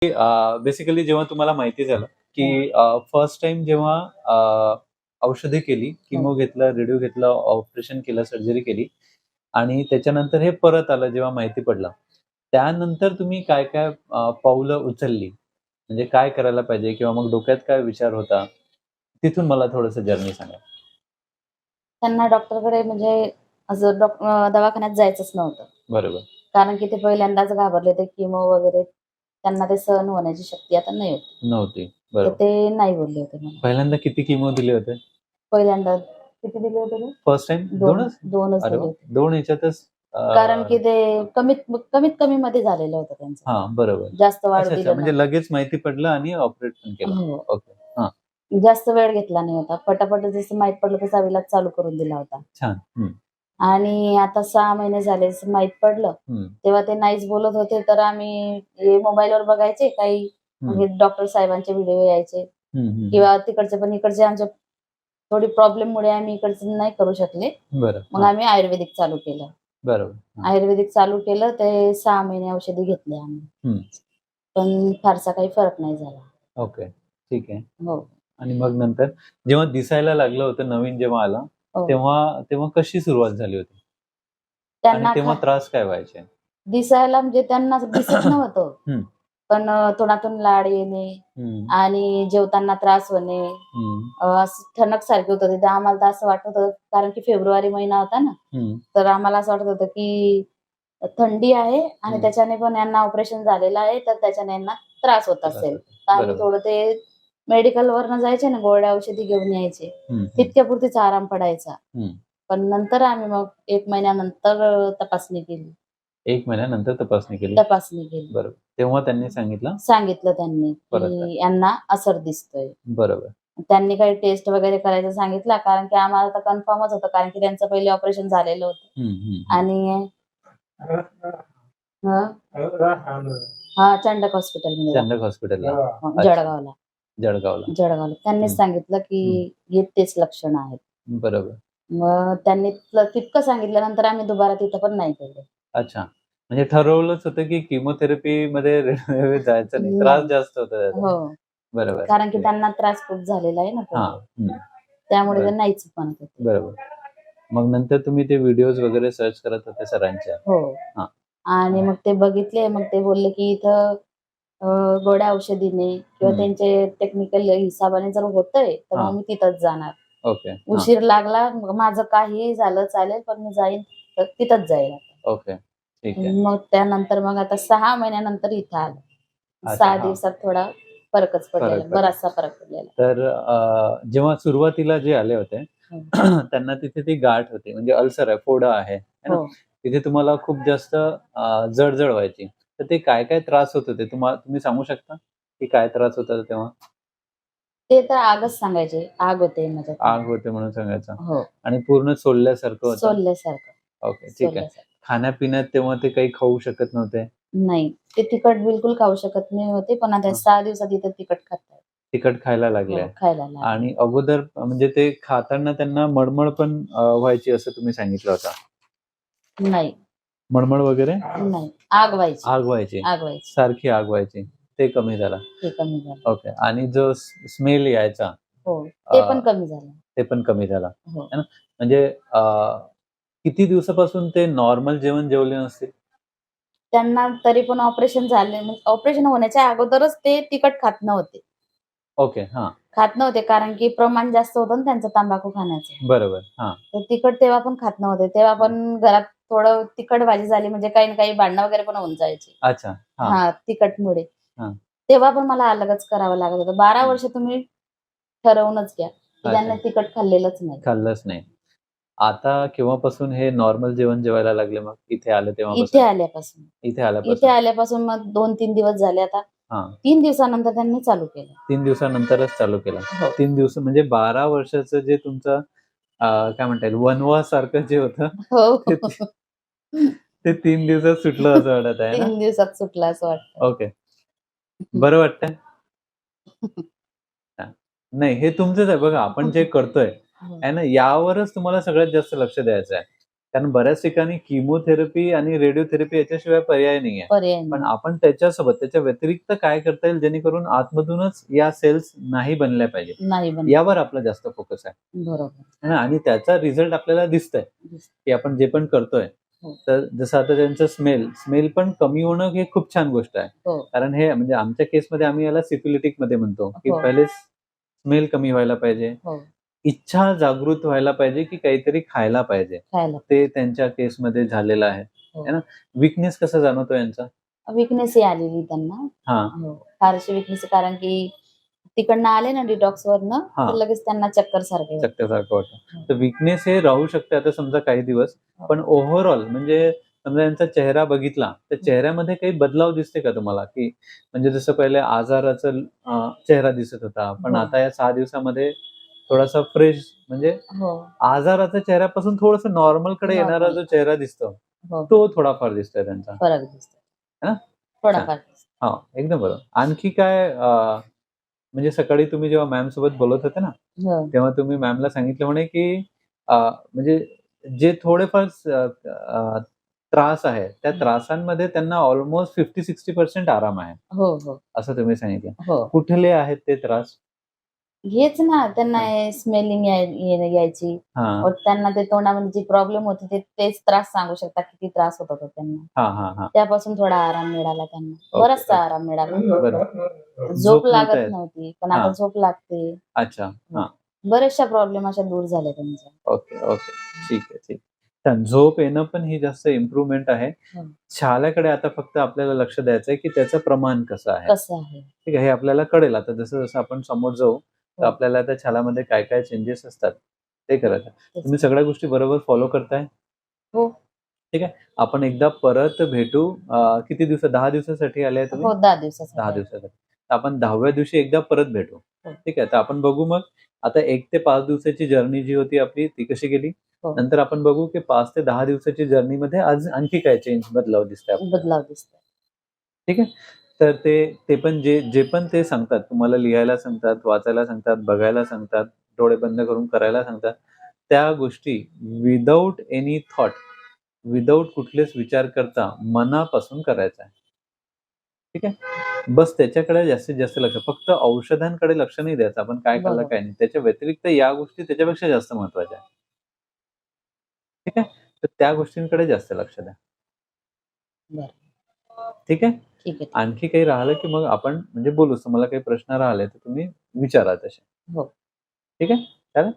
Basically जेव्हा तुम्हाला माहिती झालं की फर्स्ट टाइम जेव्हा औषधी केली, किमो घेतला, रेडिओ घेतला, ऑपरेशन केलं, सर्जरी केली आणि त्याच्यानंतर हे परत आलं जेव्हा माहिती पडलं. त्यानंतर तुम्ही काय-काय पाऊलं उचलली? म्हणजे काय करायला पाहिजे किंवा मग डोक्यात काय विचार होता? तिथून मला थोडंसं जर्नी सांगा. त्यांना डॉक्टरकडे म्हणजे असं दवाखान्यात जायचंच नव्हतं. बरोबर. कारण की ते पहिल्यांदाच घाबरले ते किमो वगैरे त्यांना ते सहन होण्याची शक्ती आता नाही होती. नव्हती. तर बरोबर. ते नाही बोलले होते मला. पहिल्यांदा किती किमो दिले होते? पहिल्यांदा किती दिले होते ते? First time 2च? 2च अरे दिले वाह! होते. 2 ह्याच्यातच कारण की ते कमीत कमी मध्ये झालेलं होतं त्यांचं. हां, बरोबर. जास्त वाढू अच्छा, अच्छा. दिलं म्हणजे नव्हतं. लगेच माहिती पडलं आणि ऑपरेट पण केलं. हो. ओके. हां. जास्त वेळ घेतला नाही होता. पटापट जसं माहीत पडलं तसा इलाज चालू करून दिला होता. छान. हं. आणि आता 6 महिने झाले माहीत पडलं. हं. तेव्हा ते नाहीच बोलत होते, तर आम्ही हे मोबाईलवर बघायचे काही म्हणजे डॉक्टर साहेबांचे व्हिडिओ यायचे हं, हं. किंवा तिकडचे पण इकडचे आमच्या थोडी प्रॉब्लेममुळे आम्ही इकडचं नाही करू शकले. बरं. मग आम्ही आयुर्वेदिक चालू केलं. बरोबर. हां. आयुर्वेदिक चालू केलं ते 6 महिने औषधी घेतली आम्ही. हं. पण फारसा काही फरक नाही झाला. ओके. ठीक आहे. हो. आणि मग नंतर जेव्हा दिसायला लागलं होतं, नवीन जेव्हा आला, हो. तेव्हा तेव्हा कशी सुरुवात झाली होती? आणि त्यांना तेव्हा त्रास काय व्हायचे? दिसायला म्हणजे त्यांना दिसत नव्हतं. हं. पण तोंडातून लाळ येणे हं. आणि जेवताना त्रास होणे, हं. असं ठणक सारखं होतं. तिथे आम्हाला तर असं वाटत होतं कारण की फेब्रुवारी महिना होता ना, हं. तर आम्हाला असं वाटत होतं की थंडी आहे आणि हं. त्याच्याने पण यांना ऑपरेशन झालेलं आहे, तर त्याच्याने यांना त्रास होत त्रास असेल. होतो. तर आम्ही बरोबर. थोडं ते मेडिकलवरनं जायचे ना, गोळ्या औषधी घेऊन यायचे. हं, हं. तितक्यापुरतीच आराम पडायचा. हं. पण नंतर आम्ही मग 1 महिन्यानंतर तपासणी केली. 1 महिन्यानंतर तपासणी केली. तपासणी केली. बरोबर. तेव्हा त्यांनी सांगितलं सांगितलं त्यांनी, परत करा. की यांना असर दिसतोय. बरोबर. त्यांनी काही टेस्ट वगैरे करायचं सांगितलं, कारण की आम्हाला तर कन्फर्मच होतं, कारण की त्यांचं पहिले ऑपरेशन झालेलं होतं. हं, हं, हं. आणि चंडक हॉस्पिटलमध्ये चंदक हॉस्पिटलला. जळगावला. जळगावला. जळगावला. त्यांनीच हं. सांगितलं, हं. की हे तेच लक्षणं आहेत. बरोबर. मग त्यांनी तितकं सांगितल्यानंतर आम्ही दुबारा तिथं पण नाही गेलो. अच्छा. म्हणजे ठरवलंच होतं, की किमोथेरपीमध्ये जायचं नाही. त्रास नाही. जास्त होता त्याचा. हो. बरोबर. कारण की त्यांना त्रास खूप झालेला आहे ना हां. पहिले. हं. त्यामुळे ते बरं. नाहीच म्हणत होते. बरोबर. मग नंतर तुम्ही ते व्हिडिओज वगैरे सर्च करत होते सरांच्या. हो. हां. आणि मग ते बघितले. मग ते बोलले, की इथं अ, गोळ्या औषधीने किंवा हं. त्यांचे टेक्निकल हिसाबाने जर होतंय, तर मग हां. मी तिथंच जाणार. ओके. हां. उशीर लागला, मग माझं काहीही झालं चालेल, पण मी जाईन, तर तिथंच जाईल आता. ओके. ठीक आहे. मग त्यानंतर मग आता 6 महिन्यानंतर इथं आलं. अच्छा. 6 हां. दिवसात थोडा फरकच पडलेला, फरक पडला. बराचसा फरक पडलेला. तर जेव्हा सुरुवातीला जे आले होते हं. त्यांना तिथे ती गाठ होती म्हणजे अल्सर आहे, फोडं आहे, है ना? हो. तिथे तुम्हाला खूप जास्त जड-जड व्हायची. तर ते काय-काय त्रास होत होते? तुम्ही सांगू शकता? की काय त्रास होत होता तेव्हा? ते तर आगच सांगायचे, आग होते माझ्यात. आग होते म्हणून सांगायचं हो. आणि पूर्ण सोलल्यासारखं होतं. सोलल्यासारखं. ओके, ठीक आहे. सोलल्यासारखं. खाण्यापिण्यात तेव्हा ते काही खाऊ शकत नव्हते? नाही. ते तिखट बिलकुल खाऊ शकत नाही होते, पण आता हां. 6 दिवसात इथं तिखट खातायत. तिखट खायला लागले हो, खायला लागले. आणि अगोदर म्हणजे ते खाताना त्यांना मळमळ पण व्हायची असं तुम्ही सांगितलं होतं. नाही, मळमळ वगैरे? नाही. आग व्हायची. आग व्हायची. आग व्हायची. सारखी आग व्हायची. ते कमी झालं. ते कमी झालं. ओके. आणि जो स्मेल यायचा हो, अ, ते पण कमी झालं. ते पण कमी झाला. हो. है ना? म्हणजे किती दिवसापासून ते नॉर्मल जेवण जेवले नसतील? त्यांना तरी पण ऑपरेशन झाले म्हणजे ऑपरेशन होण्याच्या अगोदरच ते तिखट खात नव्हते. ओके. हां. खात नव्हते कारण की प्रमाण जास्त होतं ना त्यांचं तंबाखू खाण्याचं. बरोबर. हां. तर तिखट तेव्हा पण खात नव्हते. तेव्हा पण घरात थोडं तिखट भाजी झाली म्हणजे काही ना काही भांडणं वगैरे पण होऊन जायची. अच्छा. हां. तिखटमुळे. हां. तेव्हा पण मला अलगच करावं लागत होतं. 12 वर्ष तुम्ही ठरवूनच घ्या, की अच्छा. त्यांनी तिखट खाल्लेलंच नाही. खाल्लंच नाही. आता केव्हापासून हे नॉर्मल जेवण जेवायला लागले मग? इथे आले इथे तेव्हापासून? आल्यापासून. इथे इथे आल्यापासून? आल्यापासून मग 2-3 दिवस झाले आता. हां. 3 दिवसानंतर त्यांनी चालू केलं. 3 दिवसानंतरच चालू केलं. हो. 3 दिवस म्हणजे 12 वर्षाचं जे तुमचं काय म्हणता येईल वनवास सारखं जे होतं ते हो. ते 3 दिवसात सुटलं असं वाटत आहे ना? 3 दिवसात सुटला असं वाटतं. ओके. बरं वाटतंय? हां. नाही हे तुमचंच आहे बघा आपण जे करतोय, हो. आहे ना, यावरच तुम्हाला सगळ्यात जास्त लक्ष द्यायचं आहे. कारण बऱ्याच ठिकाणी किमोथेरपी आणि रेडिओथेरपी याच्याशिवाय पर्याय नाहीये. पर्याय पण नाही. आपण त्याच्यासोबत त्याच्या व्यतिरिक्त काय करता येईल जेणेकरून आतमधूनच या सेल्स नाही बनल्या पाहिजे नाही बनत. यावर आपला जास्त फोकस आहे बरोबर. है ना? आणि त्याचा रिझल्ट आपल्याला दिसतंय की आपण जे पण करतोय हो. तर जसं आता त्यांचं स्मेल पण कमी होणं ही खूप छान गोष्ट आहे. हो. कारण हे म्हणजे आमच्या केसमध्ये आम्ही याला सिफिलिटिक मध्ये म्हणतो की हो. पहिले स्मेल कमी व्हायला पाहिजे, हो. इच्छा जागृत व्हायला पाहिजे की काहीतरी खायला पाहिजे. खायला. ते त्यांच्या केसमध्ये झालेलं आहे हो. है ना? वीकनेस कसा जाणवतो यांचा? वीकनेस ही आलेली त्यांना. हां. हो. फारशी वीकनेस कारण की तिकडनं आले ना डिटॉक्स वरनं हां. तर लगेच त्यांना चक्कर सारखे होतं. चक्करसारखं वाटतं. हो. तर वीकनेस हे राहू शकते आता समजा काही दिवस, पण ओव्हरऑल म्हणजे समजा यांचा चेहरा बघितला, तर चेहऱ्यामध्ये काही बदलाव दिसते का तुम्हाला? की म्हणजे जसं पहिले आजाराचा चेहरा दिसत होता, पण हो. आता या 6 दिवसामध्ये थोडासा फ्रेश म्हणजे हो. आजाराच्या चेहऱ्यापासून थोडंसं नॉर्मलकडे येणारा नॉर्मल. जो चेहरा दिसतो, हो. तो थोडाफार दिसतोय त्यांचा. फरक दिसतो. है ना? थोडाफार दिसतो. हां, एकदम बरोबर. आणखी काय म्हणजे सकाळी तुम्ही जेव्हा मॅम सोबत बोलत होते ना, हो. तेव्हा तुम्ही मॅमला सांगितलं म्हणे की म्हणजे जे थोडेफार त्रास आहे, त्या त्रासांमध्ये त्यांना ऑलमोस्ट 50-60% आराम आहे, हो, हो. असं तुम्ही सांगितलं. हो. कुठले आहेत ते त्रास? हेच ना त्यांना स्मेलिंग यायची. हां. और त्यांना ते तोंडामध्ये जी प्रॉब्लेम होती तेच त्रास सांगू शकतात किती त्रास होत होता त्यांना. हां, हां, हां. त्यापासून थोडा आराम मिळाला त्यांना. ओके, बराचसा ओके. आराम मिळाला. बरं. झोप नव्हता लागत येत. नव्हती, पण आता हां. झोप लागते. अच्छा. हां. बऱ्याचशा प्रॉब्लेम अशा दूर झाल्या त्यांच्या. Okay, okay. ठीक आहे, ठीक. छान. झोप येणं पण ही जास्त इम्प्रूव्हमेंट आहे. हो. छाल्याकडे आता फक्त आपल्याला लक्ष द्यायचं आहे, की त्याचं प्रमाण कसं आहे. कसं आहे? ठीक आहे. हे आपल्याला कळेल आता जसं-जसं आपण समोर जाऊ, तर हो. आपल्याला त्या छालामध्ये काय-काय चेंजेस असतात, ते करायचं. तेच. तुम्ही सगळ्या गोष्टी बरोबर फॉलो करताय? हो. ठीक आहे. आपण एकदा परत भेटू. किती दिवस 10 दिवसासाठी आले तुम्ही? हो, 10 10 दिवसासाठी. दिवसासाठी. तर आपण 10व्या दिवशी एकदा परत भेटू. हो. ठीक आहे. तर आपण बघू मग आता 1 ते 5 दिवसाची जर्नी जी होती आपली ती कशी गेली. हो. नंतर आपण बघू की 5 ते 10 दिवसाची जर्नीमध्ये आज आणखी काय बदलाव दिसताय आपल्याला. बदलाव दिसतोय. ठीक आहे. तर ते पण जे पण ते सांगतात, तुम्हाला लिहायला सांगतात, वाचायला सांगतात, बघायला सांगतात, डोळे बंद करून करायला सांगतात, त्या गोष्टी विदाऊट एनी थॉट, विदाऊट कुठलेच विचार करता मनापासून करायचा आहे. ठीक आहे. बस त्याच्याकडे जास्तीत जास्त लक्ष. फक्त औषधांकडे लक्ष नाही द्यायचं. आपण काय खाल्लं, बरोबर. काय नाही. त्याच्या व्यतिरिक्त या गोष्टी त्याच्यापेक्षा जास्त महत्त्वाच्या आहेत. ठीक आहे. तर त्या गोष्टींकडे जास्त लक्ष द्या. बरं. ठीक आहे. ठीक आहे. आणखी काही राहिलं की मग आपण म्हणजे बोलूच. तुम्हाला काही प्रश्न राहिले तर तुम्ही विचारा तसे. हो. ठीक आहे. चालेल?